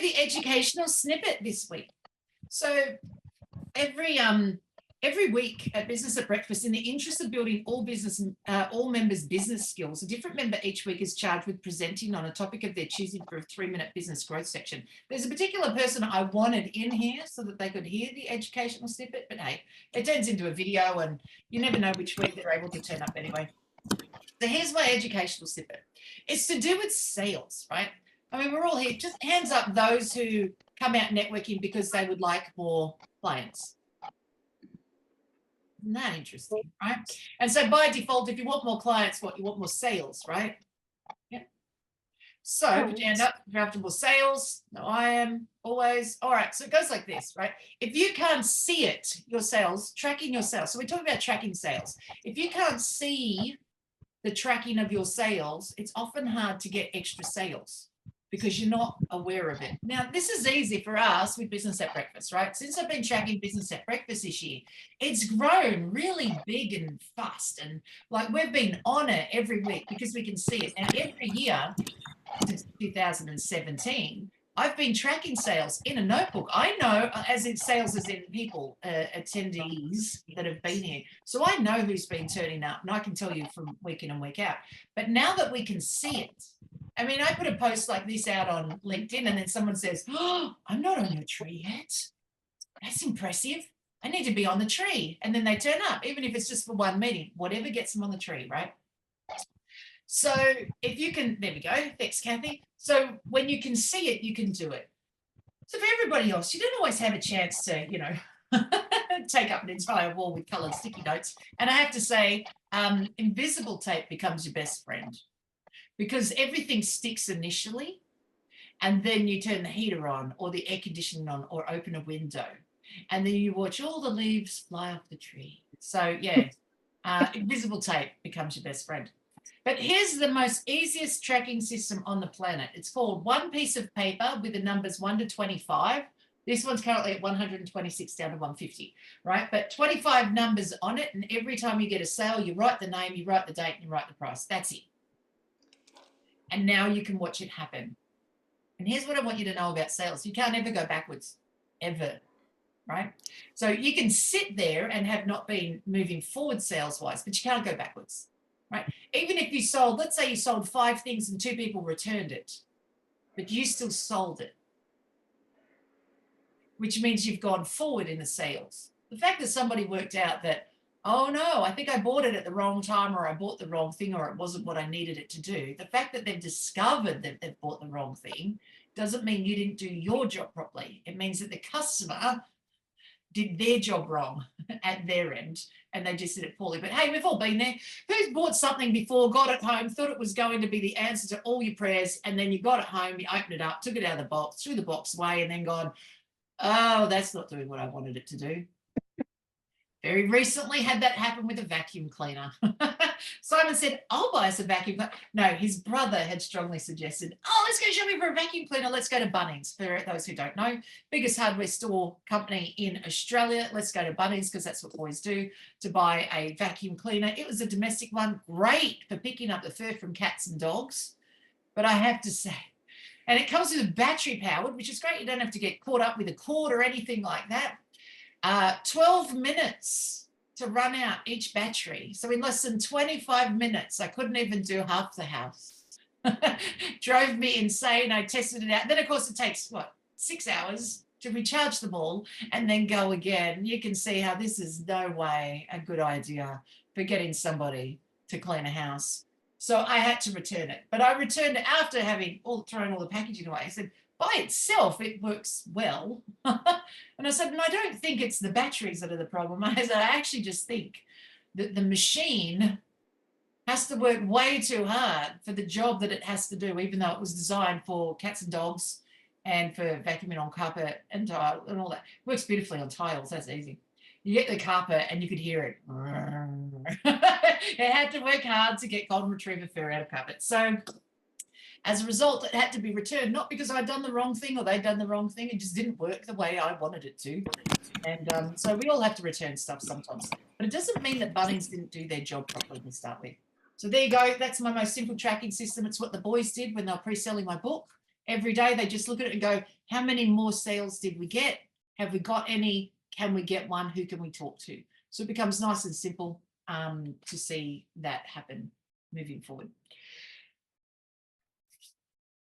do the educational snippet this week. So every week at Business at Breakfast, in the interest of building all members' business skills, a different member each week is charged with presenting on a topic of their choosing for a 3-minute business growth section. There's a particular person I wanted in here so that they could hear the educational snippet, but hey, it turns into a video and you never know which week they're able to turn up anyway. So here's my educational snippet. It's to do with sales, right? I mean, we're all here. Just hands up those who come out networking because they would like more clients. Isn't that interesting, right? And so by default, if you want more clients, you want more sales, right? Yeah. So put your hand up if you're after more sales. No, I am always. All right, so it goes like this, right? If you can't see it, your sales, tracking your sales. So we're talking about tracking sales. If you can't see the tracking of your sales, it's often hard to get extra sales because you're not aware of it. Now, this is easy for us with Business at Breakfast, right? Since I've been tracking Business at Breakfast this year, it's grown really big and fast. And like we've been on it every week because we can see it. And every year since 2017, I've been tracking sales in a notebook. I know, as in sales, as in people, attendees that have been here. So I know who's been turning up, and I can tell you from week in and week out. But now that we can see it, I mean, I put a post like this out on LinkedIn, and then someone says, "Oh, I'm not on your tree yet. That's impressive. I need to be on the tree." And then they turn up, even if it's just for one meeting, whatever gets them on the tree, right? So if you can, there we go. Thanks, Kathy. So when you can see it, you can do it. So for everybody else, you don't always have a chance to, take up an entire wall with colored sticky notes. And I have to say, invisible tape becomes your best friend because everything sticks initially. And then you turn the heater on or the air conditioning on or open a window. And then you watch all the leaves fly off the tree. So yeah, invisible tape becomes your best friend. But here's the most easiest tracking system on the planet. It's called one piece of paper with the numbers 1 to 25. This one's currently at 126 down to 150, right? But 25 numbers on it, and every time you get a sale, you write the name, you write the date, and you write the price. That's it. And now you can watch it happen. And here's what I want you to know about sales. You can't ever go backwards, ever, right? So you can sit there and have not been moving forward sales-wise, but you can't go backwards. Right? Even if you sold, let's say you sold 5 things and 2 people returned it, but you still sold it, which means you've gone forward in the sales. The fact that somebody worked out that, oh no, I think I bought it at the wrong time, or I bought the wrong thing, or it wasn't what I needed it to do. The fact that they've discovered that they've bought the wrong thing doesn't mean you didn't do your job properly. It means that the customer did their job wrong at their end and they just did it poorly. But hey, we've all been there. Who's bought something before, got it home, thought it was going to be the answer to all your prayers, and then you got it home, you opened it up, took it out of the box, threw the box away, and then gone, oh, that's not doing what I wanted it to do. Very recently had that happen with a vacuum cleaner. Simon said, I'll buy us a vacuum cleaner. No, his brother had strongly suggested, oh, let's go shopping for a vacuum cleaner. Let's go to Bunnings. For those who don't know, biggest hardware store company in Australia. Let's go to Bunnings because that's what boys do, to buy a vacuum cleaner. It was a domestic one, great for picking up the fur from cats and dogs. But I have to say, and it comes with a battery powered, which is great. You don't have to get caught up with a cord or anything like that. 12 minutes to run out each battery. So in less than 25 minutes, I couldn't even do half the house. Drove me insane. I tested it out. Then, of course, it takes, 6 hours to recharge them all and then go again. You can see how this is no way a good idea for getting somebody to clean a house. So I had to return it. But I returned it after having thrown all the packaging away. I said, by itself, it works well. And I said, and I don't think it's the batteries that are the problem. I said, I actually just think that the machine has to work way too hard for the job that it has to do, even though it was designed for cats and dogs and for vacuuming on carpet and tile and all that. It works beautifully on tiles. That's easy. You get the carpet and you could hear it. It had to work hard to get golden retriever fur out of carpet. So as a result, it had to be returned, not because I'd done the wrong thing or they'd done the wrong thing. It just didn't work the way I wanted it to. And so we all have to return stuff sometimes. But it doesn't mean that Bunnings didn't do their job properly to start with. So there you go. That's my most simple tracking system. It's what the boys did when they were pre-selling my book. every day. They just look at it and go, how many more sales did we get? Have we got any? Can we get one? Who can we talk to? So it becomes nice and simple to see that happen moving forward.